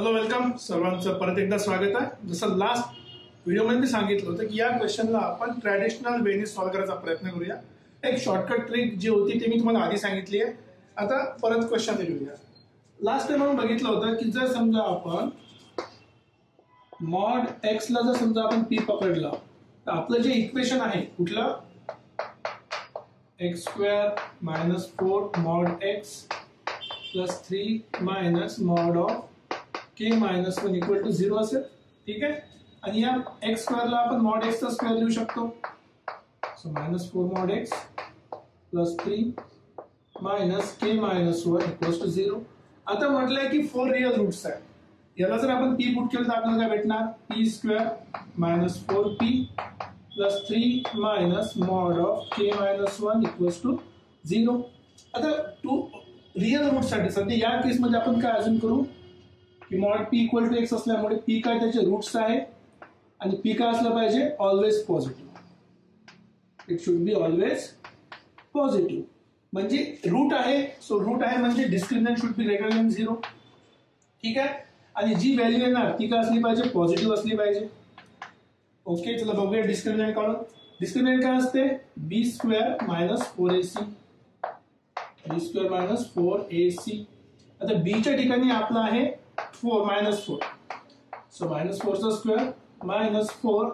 Hello welcome सर्वांचं परत एकदा स्वागत आहे। जसं लास्ट व्हिडिओमध्ये मी सांगितलं होतं की या क्वेश्चनला आपण ट्रॅडिशनल वेने सॉल्व्ह करायचा प्रयत्न करूया। एक शॉर्टकट ट्रिक जी होती ती मी तुम्हाला आधी सांगितली आहे। आता परत क्वेश्चन लिहूया। लास्ट टाइम आपण बघितलं होतं की जर समजा आपण मॉड एक्स ला जर समजा आपण पी पकडला तर आपलं जे इक्वेशन आहे कुठलं x² - 4 mod x + 3 - mod of k - 1 = 0 असेल। ठीक आहे। आणि या x² ला आपण mod x चा स्क्वेअर लिहू शकतो। So -4 mod x + 3 - k - 1 = 0। आता म्हटलंय की 4 रियल रूट्स आहेत। याला जर आपण p पुट केलं तर आपल्याला काय भेटणार p² - 4p + 3 - mod of k - 1 = 0। आता 2 रियल रूट साठी सध्या या केस मध्ये आपण काय अजून करू की mod p = x असल्यामुळे p काय त्याचे रूट्स आहे आणि p काय असलं पाहिजे always positive. It should be always positive म्हणजे रूट आहे। सो रूट आहे म्हणजे discriminant should be greater than 0। ठीक आहे। आणि जी व्हॅल्यू येणार ती काय असली पाहिजे पॉझिटिव्ह असली पाहिजे। ओके चला बघूया डिस्क्रिमिनंट काढून। डिस्क्रिमिनंट काय असते b² - 4ac b² - 4ac। आता b च्या ठिकाणी आपला आहे 4 -4 सो -4 चा स्क्वेअर -4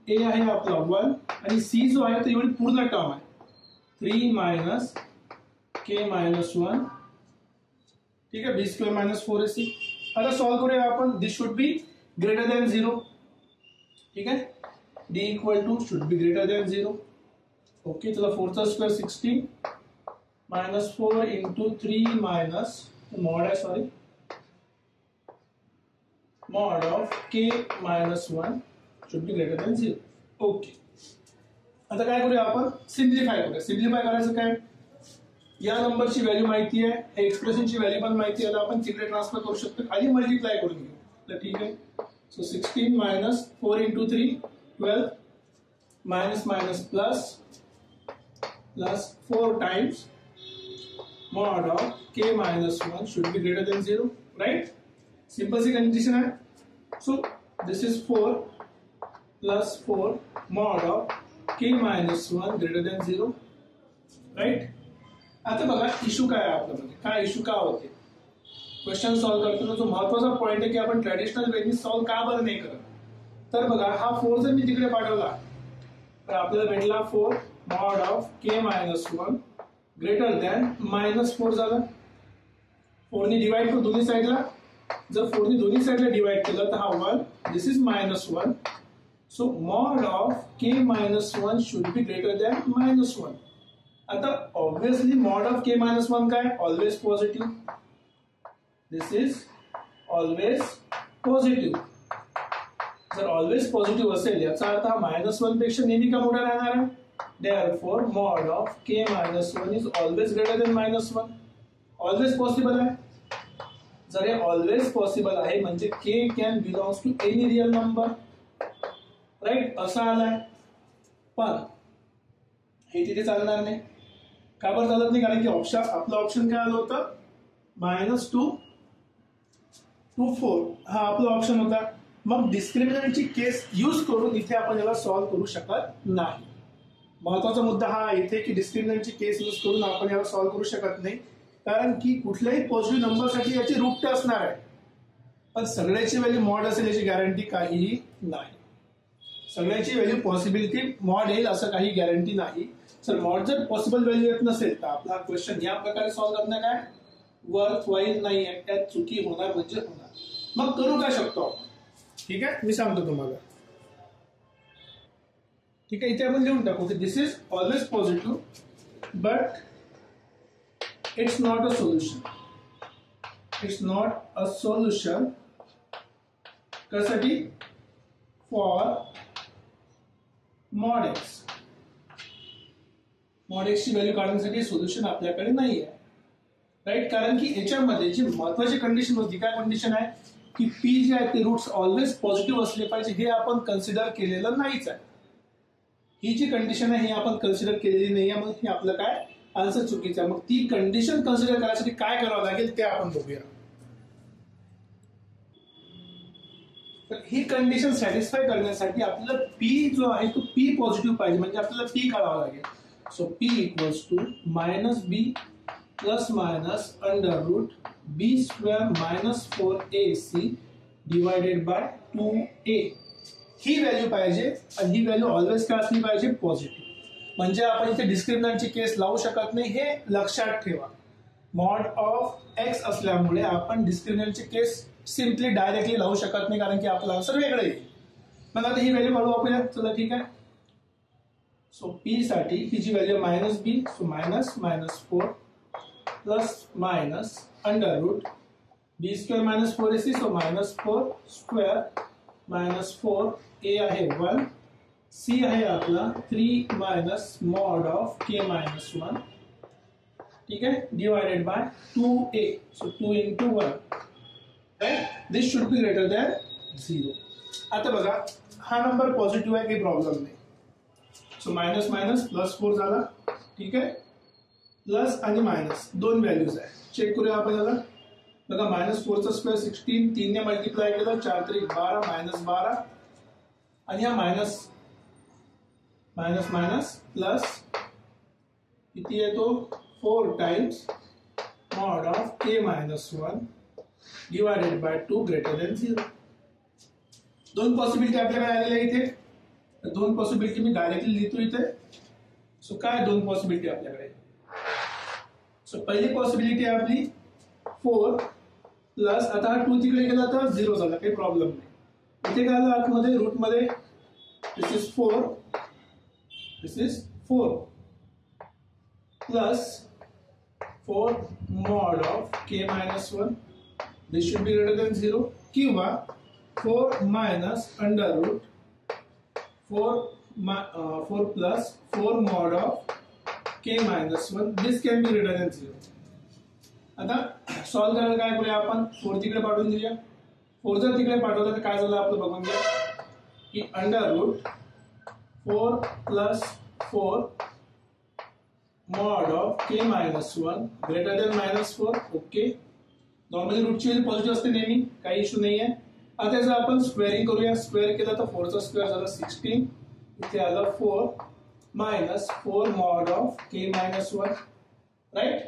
a आहे आपला 1 आणि c जो आहे तो एवढी पूर्ण टर्म आहे 3 - k - 1। ठीक आहे b² - 4ac। आता सॉल्व करूया आपण। दिस शुड बी ग्रेटर दॅन 0। ठीक आहे d = should be greater than 0। Okay चला 4 चा square 16 -4 × 3 mod of k - 1 should be greater than 0। Okay आता काय करूया आपण सिम्प्लिफाय करूया। सिम्प्लिफाय करायचं काय या नंबरची व्हॅल्यू माहिती आहे एक्सप्रेशनची व्हॅल्यू पण माहिती आहे। आता आपण तिकडे ट्रान्सफर करू शकतो खाली मल्टिप्लाय करून घेऊ तर ठीक आहे। So 16 - 4 × 3 12 plus 4 times mod of k - 1 should be greater than 0 right। Simple C condition है। So this is 4 + 4 mod of k - 1 greater than 0 right. आता बघा इश्यू काय आहे आपल्यामध्ये काय इश्यू का होते क्वेश्चन सॉल्व करताना जो महत्त्वाचा पॉइंट आहे की आपण ट्रॅडिशनल वेनी सॉल्व का बरं नाही करत। तर बघा हा 4 जर मी तिकडे पाठवला तर आपल्याला भेटला 4 mod of k - 1 greater than -4 झालं। 4 ने डिवाइड करू दोन्ही साइडला। जर 4 ने दोन्ही साइडला डिवाइड केलं तर हा 1 दिस इज -1 सो mod of k - 1 should be greater than -1। आता ऑब्वियसली mod of k - 1 काय always positive. This is always positive. जर ऑलवेज पॉझिटिव्ह असेल याचा अर्थ हा -1 पेक्षा नेहमी का मोठा राहणार आहे। Therefore mod of k - 1 is always greater than -1। Always possible आहे। जर हे ऑलवेज पॉसिबल आहे म्हणजे k can belongs to any real number right असं आलाय। पण हे तिथे चालणार नाही का बरं चालत नाही कारण की आपलं ऑप्शन काय आलं होतं -2 to 4 हा आपला ऑप्शन होता। मग डिस्क्रिमिनंटची केस यूज करून इथे आपण याला सॉल्व करू शकत नाही। महत्वाचा मुद्दा हा इथे की डिस्क्रिमिनंटची केस यूज करून आपण याला सॉल्व करू शकत नाही कारण की कुठल्याही पॉझिटिव्ह नंबरसाठी याची रूट असणार आहे पण सगळ्याची व्हॅल्यू मॉड असेल याची गॅरंटी काहीही नाही। सगळ्याची व्हॅल्यू पॉसिबिलिटी मॉड येईल असं काही गॅरंटी नाही। सर मॉड जर पॉसिबल व्हॅल्यू येत नसेल तर आपला क्वेश्चन या प्रकारे सॉल्व करणं काय वर्थ वाईल नाही आहे। त्यात चुकी होणार म्हणजे होणार। मग करू काय शकतो आपण ठीक आहे मी सांगतो तुम्हाला। ठीक आहे इथे आपण लिहून टाकू की this is always positive but it's not a solution. It's not a solution कशासाठी for mod x। mod x ची व्हॅल्यू काढण्यासाठी सोल्युशन आपल्याकडे नाही आहे राइट कारण की याच्यामध्ये जी महत्त्वाची कंडिशन होती काय कंडिशन आहे की p जे आहे ते रूट्स ऑलवेज पॉझिटिव्ह असले पाहिजे हे आपण कन्सिडर केलेलं नाहीच आहे। ही जी कंडिशन आहे ही आपण कन्सिडर केलेली नाहीये मग हे आपलं काय आन्सर चुकीचं आहे। मग ती कंडिशन कन्सिडर करण्यासाठी काय करावं लागेल ते आपण बघूया। तर ही कंडिशन सॅटिस्फाय करण्यासाठी आपल्याला पी जो आहे तो पी पॉझिटिव्ह पाहिजे, म्हणजे आपल्याला पी काढावा लागेल. So P equals to minus B plus minus under root B square minus 4ac divided by 2a. ही व्हॅल्यू पाहिजे आणि ही व्हॅल्यू ऑलवेज काय असली पाहिजे, पॉझिटिव्ह. म्हणजे आपण इथे डिस्क्रिमिनंटची केस लावू शकत नाही, हे लक्षात ठेवा. मॉड ऑफ एक्स असल्यामुळे आपण डिस्क्रिमिनंटची केस सिम्पली डायरेक्टली लावू शकत नाही, कारण की आपलं आन्सर वेगळं येईल. मग आता ही व्हॅल्यू काढू आपण. चला ठीक आहे. सो पी साठी ही जी value minus B, so minus minus 4 plus minus under root B square minus 4ac, so minus 4 square minus 4a आहे 1, c आहे आपला 3 minus mod of k minus 1, ठीक आहे, divided by 2a. So 2 into 1, right. This should be greater than 0. आता बघा हा number positive आहे, काही प्रॉब्लेम नाही. सो मायनस मायनस प्लस 4 झाला, ठीक आहे. प्लस आणि मायनस दोन व्हॅल्यूज आहे. चेक करूया आपण याला. बघा मायनस 4चा स्क्वेअर 16, 3 ने मल्टिप्लाय केलं 4 3 12 मायनस 12, आणि हा मायनस मायनस मायनस प्लस किती येतो 4 times mod of k minus 1 divided by 2 greater than 0. दोन पॉसिबिलिटी आपल्याकडे आलेल्या इथे. दोन पॉसिबिलिटी मी डायरेक्टली लिहितो इथे. सो काय दोन पॉसिबिलिटी आपल्याकडे. सो पहिली पॉसिबिलिटी आहे आपली 4 प्लस, आता हा 2 तिकडे गेला तर 0 झाला, काही प्रॉब्लेम नाही. इथे काय आलं आतमध्ये रूट मध्ये, this is 4, this is 4 plus 4 mod of k minus 1, this should be greater than 0, किंवा 4 minus under root 4 plus 4 mod of k minus 1, this can be greater than 0. आता सॉल्व करायला काय करूया आपण, 4 तिकडे पाठवून देऊया. 4 जर तिकडे पाठवलं तर काय झालं आपलं बघून घ्या, की under root 4 plus 4 mod of k minus 1 greater than minus 4. Okay, normally रूटची व्हॅल्यू पॉझिटिव्ह असते नेहमी, काही इश्यू नाहीये. आता याचं आपण स्क्वेअरिंग करूया. स्क्वेअर केलं तर 4 चा स्क्वेअर झाला 16, इथे आलं 4 minus 4 mod of k minus 1, right.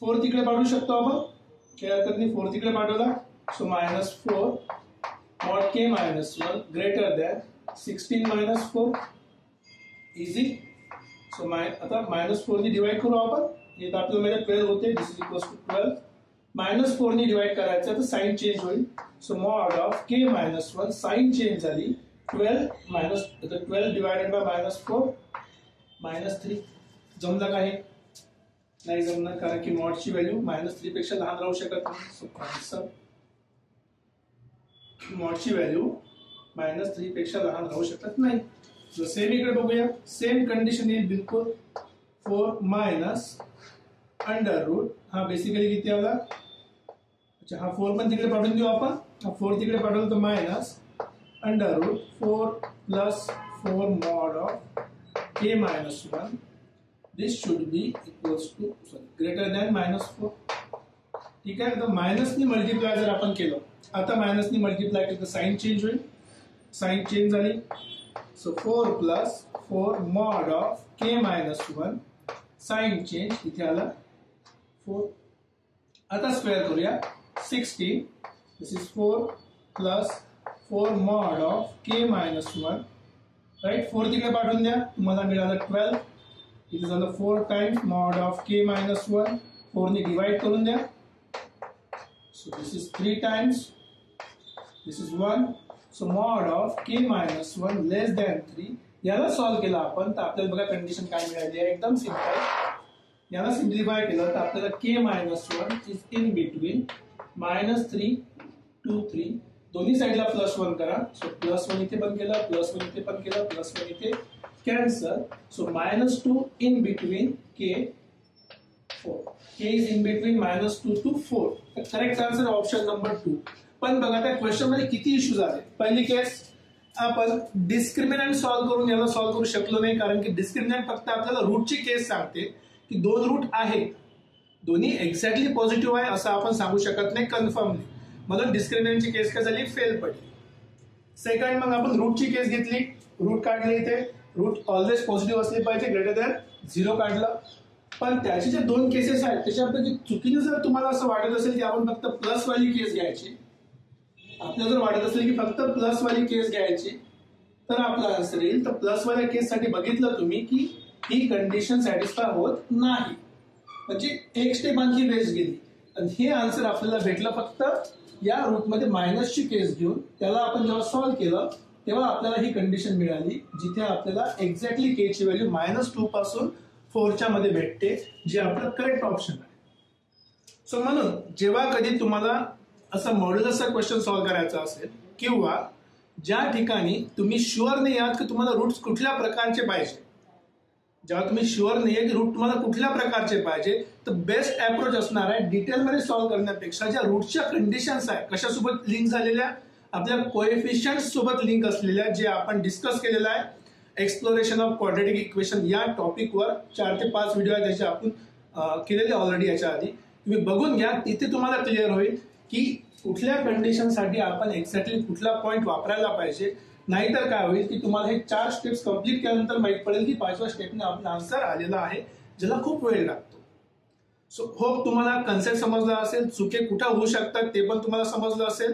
4 तिकडे पाठवू शकतो आपण, काही हरकत नाही. 4 तिकडे पाठवला, so minus 4 mod k minus 1 greater than 16 minus 4, easy. So आता मायनस 4 ने डिवाइड करू आपण. हे तर आपल्याला 12 होते, this is equals to 12. Minus 4 ने डिवाइड करायचं तर साइन चेंज होईल. So mod of k minus 1 sign change झाली 12 minus 12 divided by minus 4 minus 3. जमलं का हे? नाही जमणार, कारण की मॉडची व्हॅल्यू मायनस 3 पेक्षा लहान राहू शकत नाही. सो आन्सर मॉडची व्हॅल्यू मायनस 3 पेक्षा लहान राहू शकत नाही. सो सेम इकडे बघूया, सेम कंडिशन येईल बिलकुल. 4 मायनस अंडर रूट, हा बेसिकली किती आला, अच्छा हा 4 पण तिकडे पाठवून देऊ आपण. हा 4 तिकडे पाठवलं तर minus under root 4 plus 4 mod of k minus 1, this should be equals to greater than minus 4. ठीक आहे. तर मायनसनी मल्टिप्लाय जर आपण केलं, आता मायनसनी मल्टिप्लाय केलं तर साइन चेंज होईल. साइन चेंज झाली, so 4 plus 4 mod of k minus 1 sign change, इथे आला 4. आता स्क्वेअर करूया. 16, this is 4 plus 4 mod of k minus 1, right. 4 तिकडे पाठवून द्या, तुम्हाला मिळालं 12. इथे झालं 4 times mod of k minus 1, 4 ने डिवाइड करून द्या. So this is 3 times, this is 1. So mod of k minus 1 less than 3. याला सॉल्व केला आपण तर आपल्याला बघा कंडिशन काय मिळाली आहे, एकदम सिंपल. याला सिम्प्लिफाय केलं तर आपल्याला k minus 1 is in between minus 3 to 3. दोन्ही साइडला प्लस 1 करा. सो प्लस 1 इथे पण केलं, प्लस 1 इथे पण केलं, प्लस 1 इथे cancel. So minus 2 in between k 4. k is in between minus 2 to 4. तर करेक्ट आन्सर ऑप्शन नंबर 2. पण बघा त्या क्वेश्चन मध्ये किती इश्यूज आले. पहिली केस आपण डिस्क्रिमिनंट सॉल्व करून याला सॉल्व करू शकलो नाही, कारण की डिस्क्रिमिनंट फक्त आपल्याला रूटची केस सांगते की 2 रूट आहेत, दोन्ही एक्झॅक्टली पॉझिटिव्ह आहे असं आपण सांगू शकत नाही कन्फर्मली. म्हणून डिस्क्रिमिनंटची केस काय झाली, फेल पडली. सेकंड मग आपण रूटची केस घेतली, रूट काढले, इथे रूट ऑलवेज पॉझिटिव्ह असले पाहिजे, ग्रेटर दॅन 0 काढलं. पण त्याचे जे दोन केसेस आहेत त्याच्यापैकी चुकीने जर तुम्हाला असं वाटत असेल की आपण फक्त प्लस वाली केस घ्यायची, आपल्याला जर वाटत असेल की फक्त प्लस वाली केस घ्यायची, तर आपला आन्सर येईल तर प्लस वाल्या केस साठी बघितलं तुम्ही की ही कंडिशन सॅटिस्फाय होत नाही, म्हणजे एक स्टेप आणखी वेस्ट गेली. आणि हे आन्सर आपल्याला भेटलं फक्त या रूटमध्ये मायनसची केस घेऊन. त्याला आपण जेव्हा सॉल्व्ह केलं तेव्हा आपल्याला ही कंडिशन मिळाली जिथे आपल्याला एक्झॅक्टली के ची व्हॅल्यू -2 पासून 4च्या मध्ये भेटते, जे आपलं करेक्ट ऑप्शन आहे. सो म्हणून जेव्हा कधी तुम्हाला असं मॉड्युलसचा क्वेश्चन सॉल्व्ह करायचा असेल किंवा ज्या ठिकाणी तुम्ही शुअर नाही आहात की तुम्हाला रूट्स कुठल्या प्रकारचे पाहिजे, जेव्हा तुम्ही शुअर नाहीये की रूट तुम्हाला कुठल्या प्रकारचे पाहिजे, तर बेस्ट अप्रोच असणार आहे डिटेलमध्ये सॉल्व्ह करण्यापेक्षा ज्या रूटच्या कंडिशन्स आहे कशासोबत लिंक झालेल्या, आपल्या कोएफिशियंट सोबत लिंक असलेल्या, जे आपण डिस्कस केलेलं आहे एक्सप्लोरेशन ऑफ क्वाड्रॅटिक इक्वेशन या टॉपिकवर 4 ते 5 व्हिडिओ आहेत त्याचे आपण केलेले ऑलरेडी याच्या आधी, तुम्ही बघून घ्या. तिथे तुम्हाला क्लिअर होईल की कुठल्या कंडिशनसाठी आपण एक्झॅक्टली कुठला पॉईंट वापरायला पाहिजे. नाहीतर काय होईल की तुम्हाला हे 4 स्टेप्स कंप्लीट केल्यानंतर माहित पडेल की 5व्या स्टेपने आपला आन्सर आलेला आहे, ज्याला खूप वेळ लागतो. सो होप तुम्हाला कन्सेप्ट समजला असेल, चुके कुठं होऊ शकतात ते पण तुम्हाला समजलं असेल.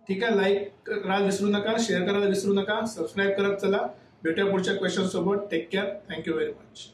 ठीक आहे, लाईक करायला विसरू नका, शेअर करायला विसरू नका, सबस्क्राईब करत चला. भेटूया पुढच्या क्वेश्चन सोबत. Take care, thank you very much.